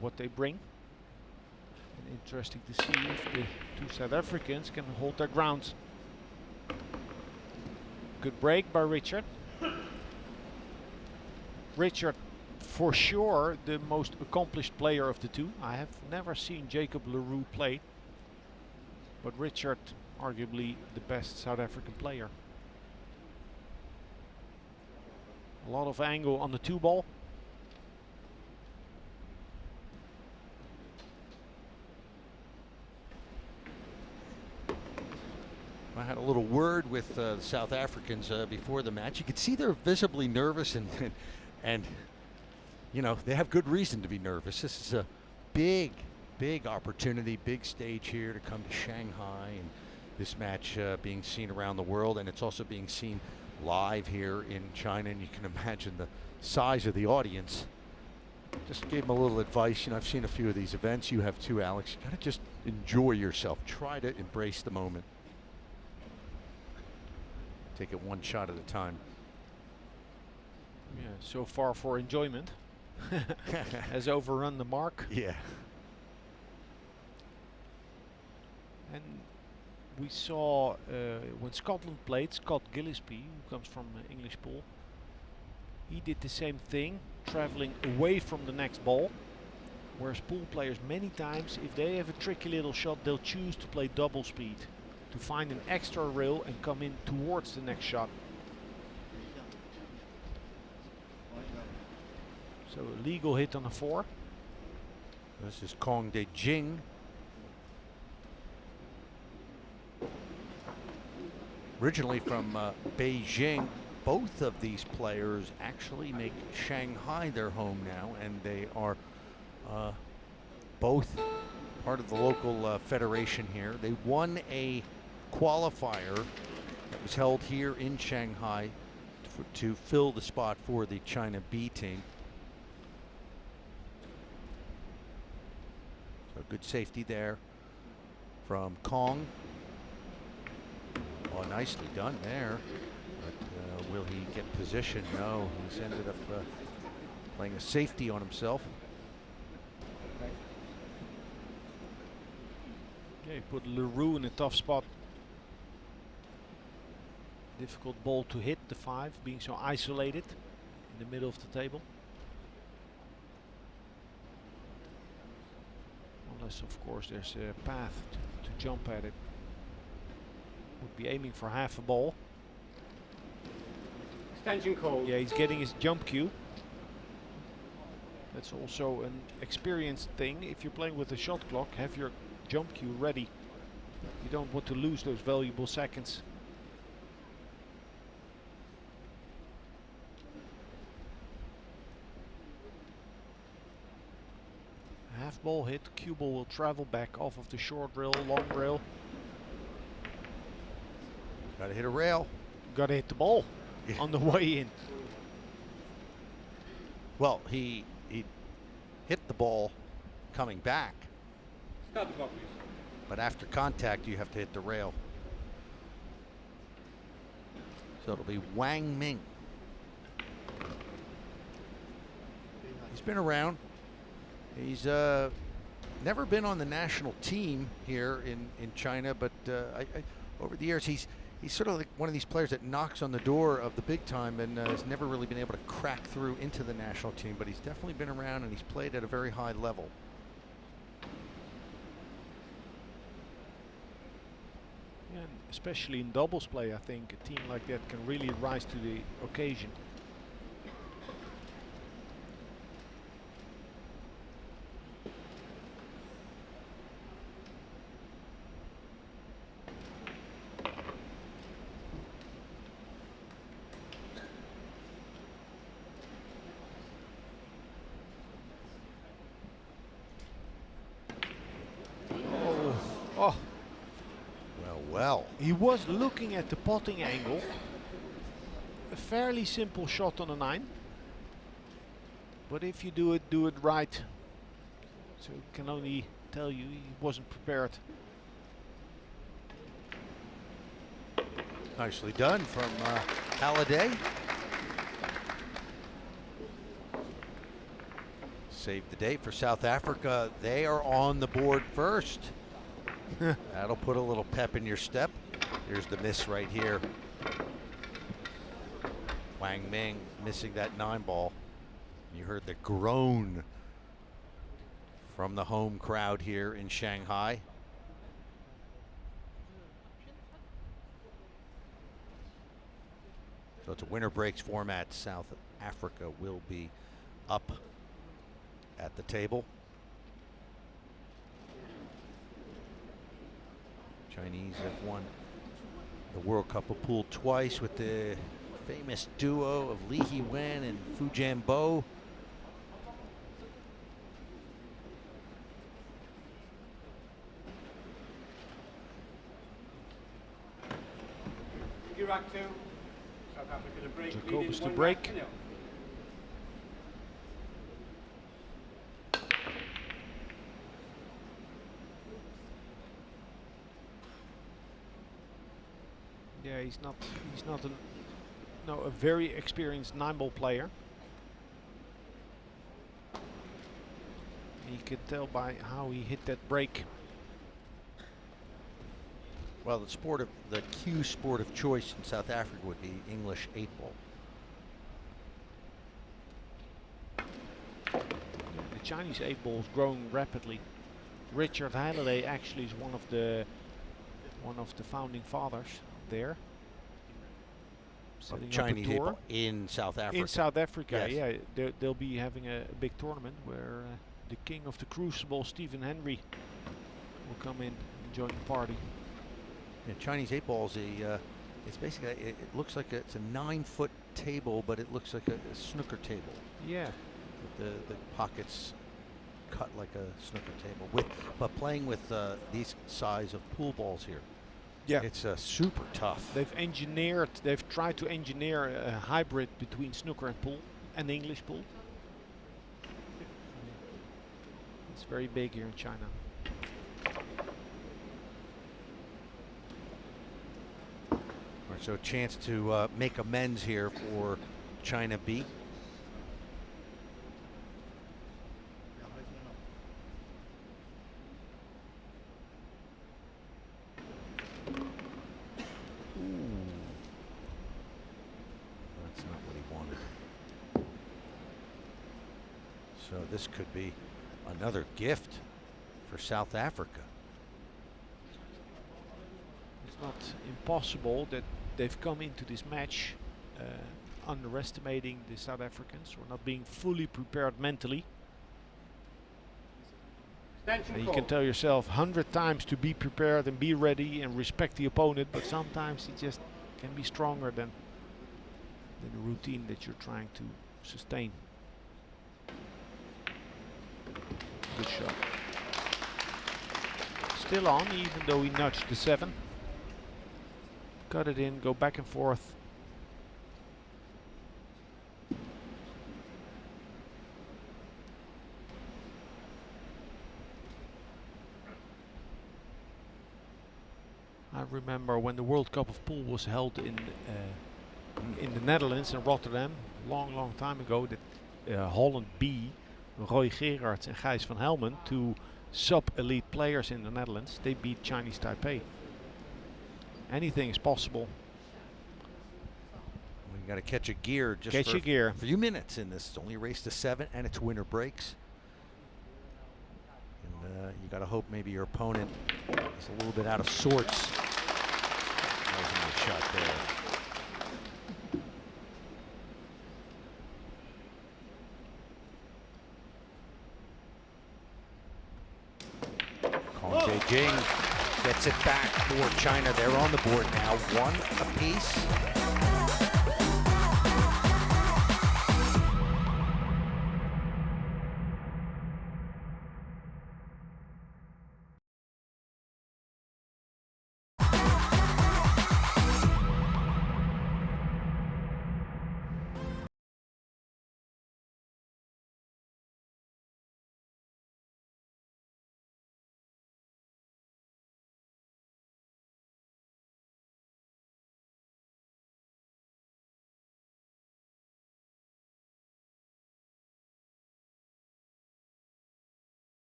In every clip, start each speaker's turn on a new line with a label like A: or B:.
A: what they bring. And interesting to see if the two South Africans can hold their ground. Good break by Richard. Richard, for sure, the most accomplished player of the two. I have never seen Jacob Leroux play, but Richard, arguably the best South African player. A lot of angle on the two ball.
B: I had a little word with the South Africans before the match. You could see they're visibly nervous, and you know, they have good reason to be nervous. This is a big opportunity, big stage here to come to Shanghai, and this match being seen around the world, and it's also being seen live here in China, and you can imagine the size of the audience. Just gave them a little advice. You know, I've seen a few of these events. You have too, Alex. You gotta just enjoy yourself. Try to embrace the moment. Take it one shot at a time.
A: Yeah, so far for enjoyment. Has overrun the mark.
B: Yeah.
A: And we saw when Scotland played, Scott Gillespie, who comes from English pool, he did the same thing, traveling away from the next ball. Whereas pool players, many times, if they have a tricky little shot, they'll choose to play double speed, to find an extra rail and come in towards the next shot. So a legal hit on the 4.
B: This is Kong De Jing. Originally from Beijing. Both of these players actually make Shanghai their home now, and they are both part of the local federation here. They won a qualifier that was held here in Shanghai to fill the spot for the China B team. So good safety there from Kong. Oh, nicely done there. But will he get position? No, he's ended up playing a safety on himself.
A: Yeah, he put Leroux in a tough spot. Difficult ball to hit, the 5, being so isolated in the middle of the table. Unless, of course, there's a path to jump at it. Would be aiming for half a ball.
C: Extension code.
A: Yeah, he's getting his jump cue. That's also an experienced thing. If you're playing with a shot clock, have your jump cue ready. You don't want to lose those valuable seconds. Half ball hit, cue ball will travel back off of the short rail, long rail.
B: Gotta hit a rail.
A: Gotta hit the ball on the way in.
B: Well, he hit the ball coming back.
C: Start the clock, please.
B: But after contact, you have to hit the rail. So it'll be Wang Ming. He's been around. He's never been on the national team here in China, but over the years he's sort of like one of these players that knocks on the door of the big time and has never really been able to crack through into the national team, but he's definitely been around and he's played at a very high level.
A: Yeah, and especially in doubles play, I think a team like that can really rise to the occasion. Oh,
B: Well.
A: he was looking at the potting angle. A fairly simple shot on a 9. But if you do it right. So I can only tell you he wasn't prepared.
B: Nicely done from Halliday. Save the day for South Africa. They are on the board first. That'll put a little pep in your step. Here's the miss right here. Wang Ming missing that 9-ball. You heard the groan from the home crowd here in Shanghai. So it's a winner breaks format. South Africa will be up at the table. Chinese have won the World Cup of Pool twice with the famous duo of Li Yiwen and Fu Jianbo.
C: Iraq 2, South Africa to break.
A: Jacobus to
C: leading
A: break.
C: 1-0.
A: Yeah, he's not a very experienced 9-ball player. You can tell by how he hit that break.
B: Well, the cue sport of choice in South Africa would be English 8-ball.
A: The Chinese 8-ball is growing rapidly. Richard Halliday actually is one of the founding fathers there. Setting up a
B: Chinese
A: tour
B: 8-ball in South Africa.
A: in South Africa.
B: Yes.
A: Yeah, they'll be having a big tournament where the king of the crucible, Stephen Henry, will come in and join the party.
B: Yeah, Chinese 8-ball is it's basically, it looks like it's a 9-foot table, but it looks like a snooker table.
A: Yeah,
B: The pockets cut like a snooker table, but playing with these size of pool balls here.
A: yeah.
B: It's super tough.
A: They've tried to engineer a hybrid between snooker and pool and English pool. It's very big here in China.
B: All right, so a chance to make amends here for China B. That's not what he wanted. So this could be another gift for South Africa.
A: It's not impossible that they've come into this match underestimating the South Africans or not being fully prepared mentally.
C: Extension
A: And you
C: call.
A: can tell yourself 100 times to be prepared and be ready and respect the opponent, but sometimes it just can be stronger than the routine that you're trying to sustain. Good shot. Still on, even though he nudged the 7. Cut it in, go back and forth. I remember when the World Cup of Pool was held in the Netherlands, in Rotterdam, long time ago, that Holland B, Roy Gerards and Gijs van Helmen, two sub-elite players in the Netherlands, they beat Chinese Taipei. Anything is possible.
B: We got to catch a gear just
A: Catch
B: for
A: a gear.
B: a few minutes in this. It's only a race to 7 and it's winner breaks. And you got to hope maybe your opponent is a little bit out of sorts. That was a nice shot there. Kong Beijing gets it back for China. They're on the board now, 1 apiece.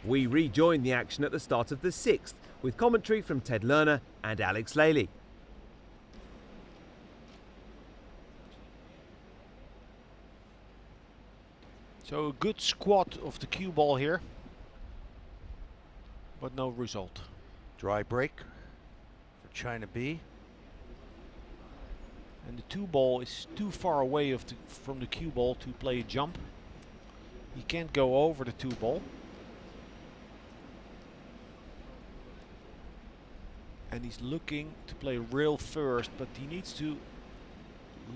D: We rejoin the action at the start of the 6th with commentary from Ted Lerner and Alex Lely.
A: So a good squat of the cue ball here, but no result.
B: Dry break for China B.
A: And the 2 ball is too far away from the cue ball to play a jump. He can't go over the 2 ball. And he's looking to play real first, but he needs to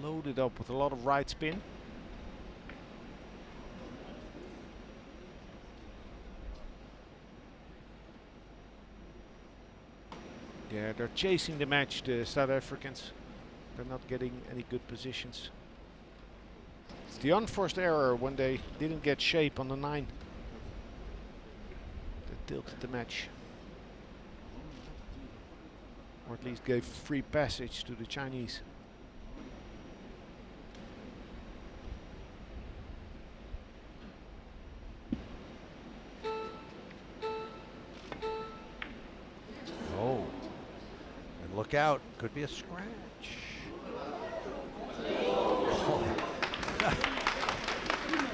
A: load it up with a lot of right spin. Yeah, they're chasing the match, the South Africans. They're not getting any good positions. It's the unforced error when they didn't get shape on the 9 that tilted the match. Or at least gave free passage to the Chinese.
B: Oh, and look out, could be a scratch. Oh.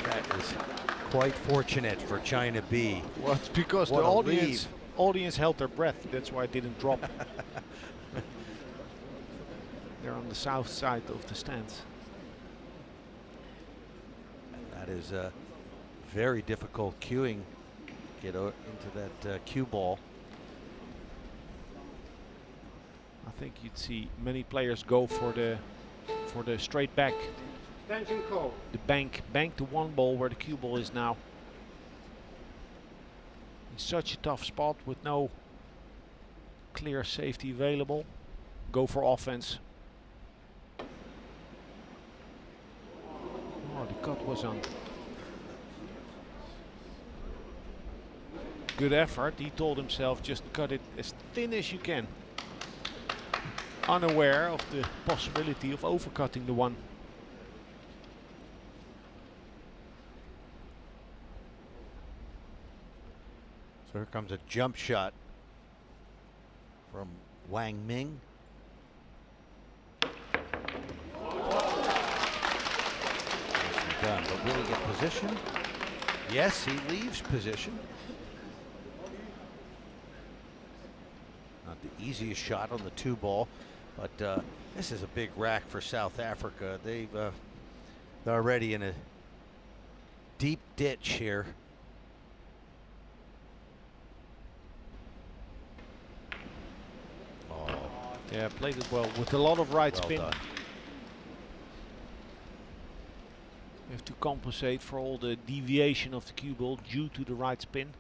B: That is quite fortunate for China B.
A: Well, it's because
B: What
A: the
B: a
A: audience held their breath. That's why it didn't drop. They're on the south side of the stands.
B: And that is very difficult cueing. Get into that cue ball.
A: I think you'd see many players go for the straight back,
C: Extension call.
A: the bank the 1 ball where the cue ball is now. In such a tough spot with no clear safety available. Go for offense. Oh, the cut was on. Good effort. He told himself just cut it as thin as you can. Unaware of the possibility of overcutting the 1.
B: So here comes a jump shot from Wang Ming. Nicely done, but will he get position? Yes, he leaves position. Not the easiest shot on the 2 ball, but this is a big rack for South Africa. They're already in a deep ditch here.
A: Yeah, played it well with a lot of right
B: Well
A: spin.
B: done.
A: You have to compensate for all the deviation of the cue ball due to the right spin.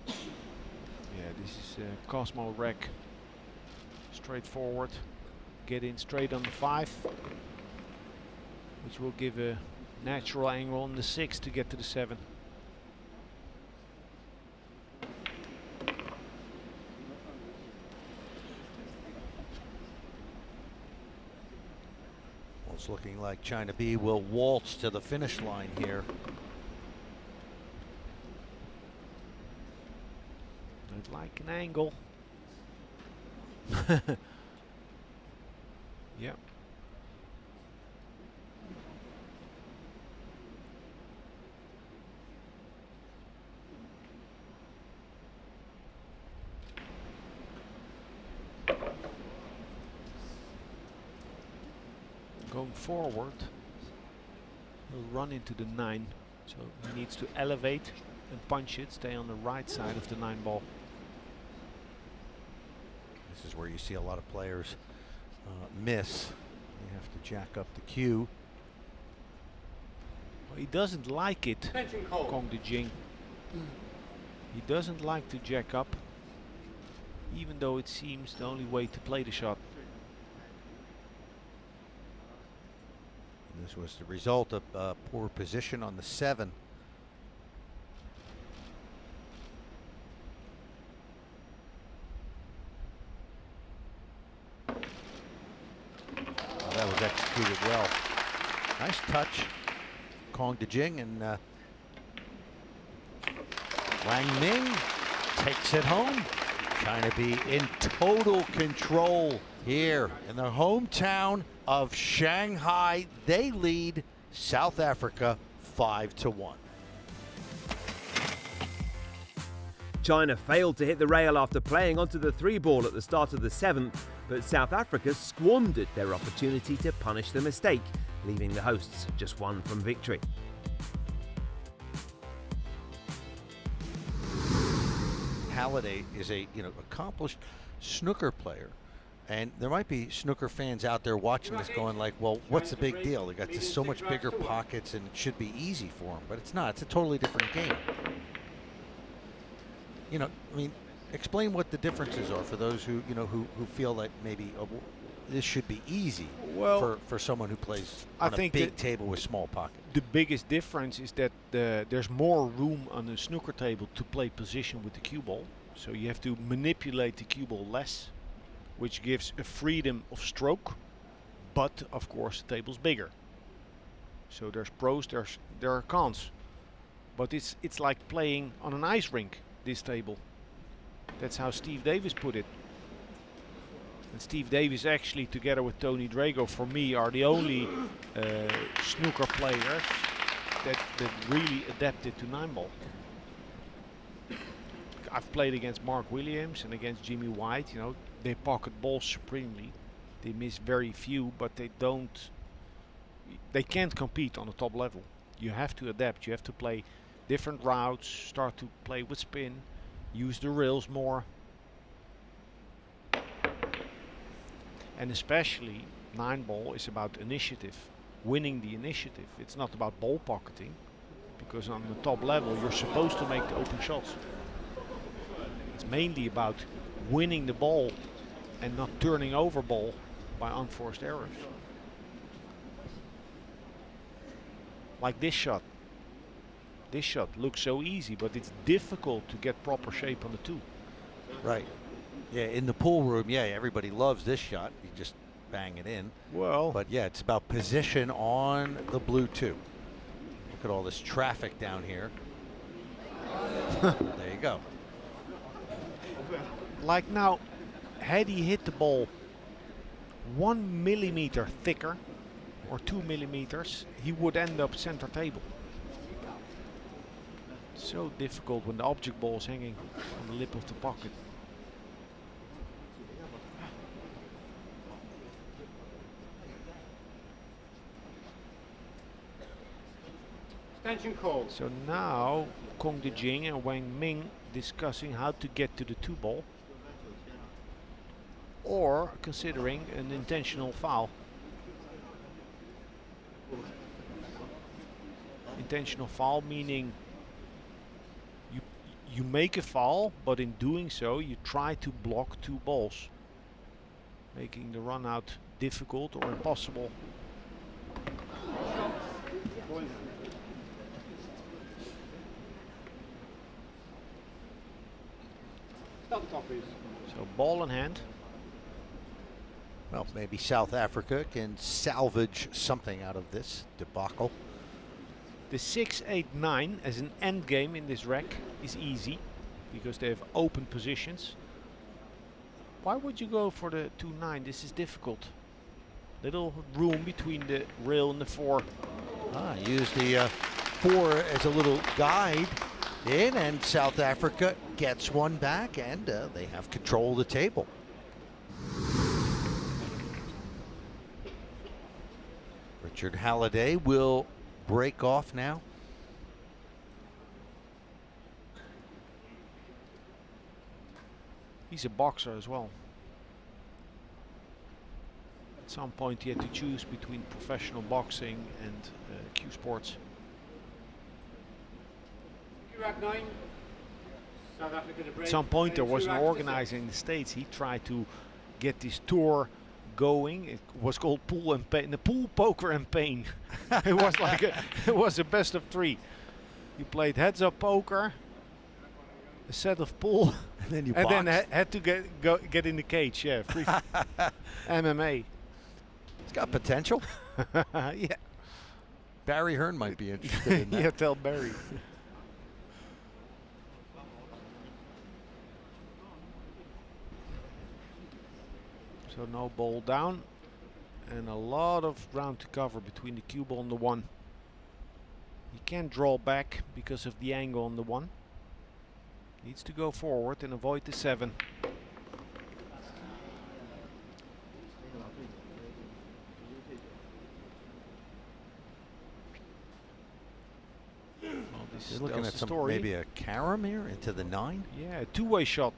A: Yeah, this is Cosmo rack. Straightforward. Get in straight on the 5, which will give a natural angle on the 6 to get to the 7.
B: Well, it's looking like China B will waltz to the finish line here.
A: I'd like an angle. Yep. Going forward, he'll run into the 9, so he needs to elevate and punch it, stay on the right side of the 9 ball.
B: This is where you see a lot of players miss. They have to jack up the cue.
A: Well, he doesn't like it,
C: Extension call.
A: Kong De Jing. He doesn't like to jack up, even though it seems the only way to play the shot.
B: And this was the result of poor position on the 7. was executed well. Nice touch, Kong Dejing, and Wang Ming takes it home. Trying to be in total control here in the hometown of Shanghai. They lead South Africa 5-1.
D: China failed to hit the rail after playing onto the 3-ball at the start of the 7th, but South Africa squandered their opportunity to punish the mistake, leaving the hosts just one from victory.
B: Halliday is a accomplished snooker player, and there might be snooker fans out there watching this going like, well, what's the big deal? They got so much bigger pockets and it should be easy for them, but it's not. It's a totally different game. I mean, explain what the differences are for those who who feel like maybe this should be easy for someone who plays on a big table with small pockets.
A: The biggest difference is that there's more room on the snooker table to play position with the cue ball. So you have to manipulate the cue ball less, which gives a freedom of stroke. But of course, the table's bigger. So there's pros, there are cons. But it's like playing on an ice rink, this table. That's how Steve Davis put it. And Steve Davis actually, together with Tony Drago, for me, are the only snooker players that really adapted to 9-ball. I've played against Mark Williams and against Jimmy White. They pocket balls supremely. They miss very few, but they can't compete on the top level. You have to adapt. You have to play different routes, start to play with spin, use the rails more. And especially 9-ball is about initiative, winning the initiative. It's not about ball pocketing, because on the top level you're supposed to make the open shots. It's mainly about winning the ball and not turning over ball by unforced errors. Like this shot. This shot looks so easy, but it's difficult to get proper shape on the 2.
B: Right. Yeah, in the pool room, yeah, everybody loves this shot. You just bang it in.
A: Well,
B: but yeah, it's about position on the blue 2. Look at all this traffic down here. There you go.
A: Like now, had he hit the ball 1 millimeter thicker or 2 millimeters, he would end up center table. So difficult when the object ball is hanging on the lip of the pocket.
C: Extension call.
A: So now Kong Dejing and Wang Ming discussing how to get to the 2-ball, or considering an intentional foul. Intentional foul meaning you make a foul, but in doing so you try to block 2 balls, making the run out difficult or impossible.
C: Stop the top, please.
A: So ball in hand.
B: Well, maybe South Africa can salvage something out of this debacle.
A: The 6-8-9 as an end game in this rack is easy because they have open positions. Why would you go for the 2-9? This is difficult. Little room between the rail and the 4.
B: Use the 4 as a little guide in, and South Africa gets one back, and they have control of the table. Richard Halliday will break off now.
A: He's a boxer as well. At some point he had to choose between professional boxing and cue sports.
C: Iraq 9. South Africa to break.
A: At some point there was an
C: Iraq to
A: organizer in the States. He tried to get this tour going. It was called Pool and Pain, the Pool, Poker and Pain. It was like it was a best of 3. You played heads up poker, a set of pool,
B: And then you
A: and then had to get in the cage. Yeah, free MMA.
B: It's got potential.
A: Yeah.
B: Barry Hearn might be interested in that.
A: Yeah, tell Barry. So no ball down, and a lot of ground to cover between the cue ball and the 1. He can't draw back because of the angle on the 1. Needs to go forward and avoid the 7. Well, this
B: You're looking
A: tells
B: at
A: the
B: some
A: story.
B: maybe a carom here into the 9.
A: Yeah, a two-way shot,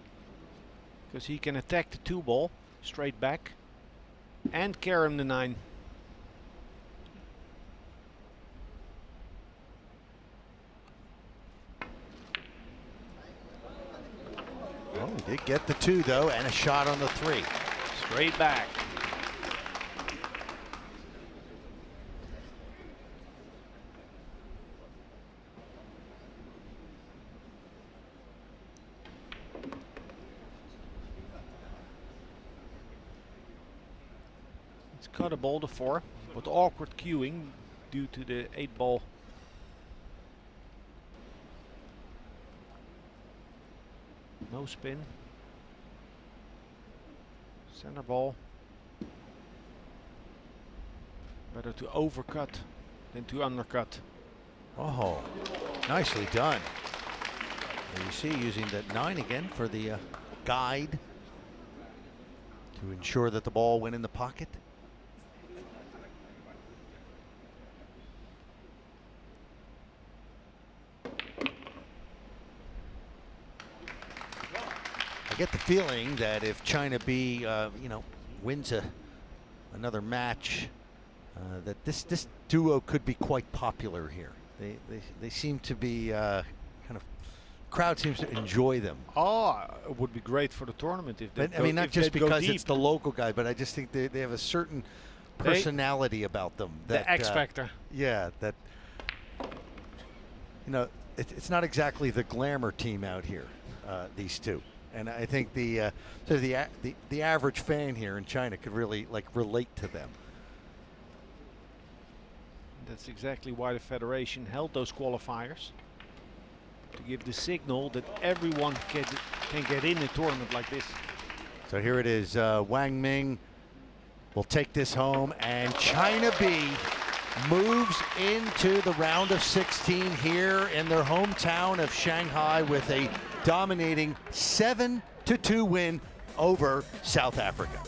A: because he can attack the 2 ball straight back and carom the 9.
B: Oh, he did get the 2 though, and a shot on the 3.
A: Straight back. It's cut a ball to 4, but awkward cueing due to the 8 ball. No spin. Center ball. Better to overcut than to undercut.
B: Oh, nicely done. There you see, using that 9 again for the guide to ensure that the ball went in the pocket. I get the feeling that if China B, you know, wins another match, that this duo could be quite popular here. They seem to be kind of, crowd seems to enjoy them.
A: Oh, it would be great for the tournament if they
B: But, I mean, not just
A: go
B: because
A: deep.
B: it's the local guy, but I just think they have a certain personality about them. That,
A: the X factor.
B: Yeah, that, you know, it's not exactly the glamour team out here, these two. And I think the average fan here in China could really relate to them.
A: That's exactly why the federation held those qualifiers, to give the signal that everyone can get in a tournament like this.
B: So here it is, Wang Ming will take this home, and China B moves into the round of 16 here in their hometown of Shanghai with a dominating 7-2 win over South Africa.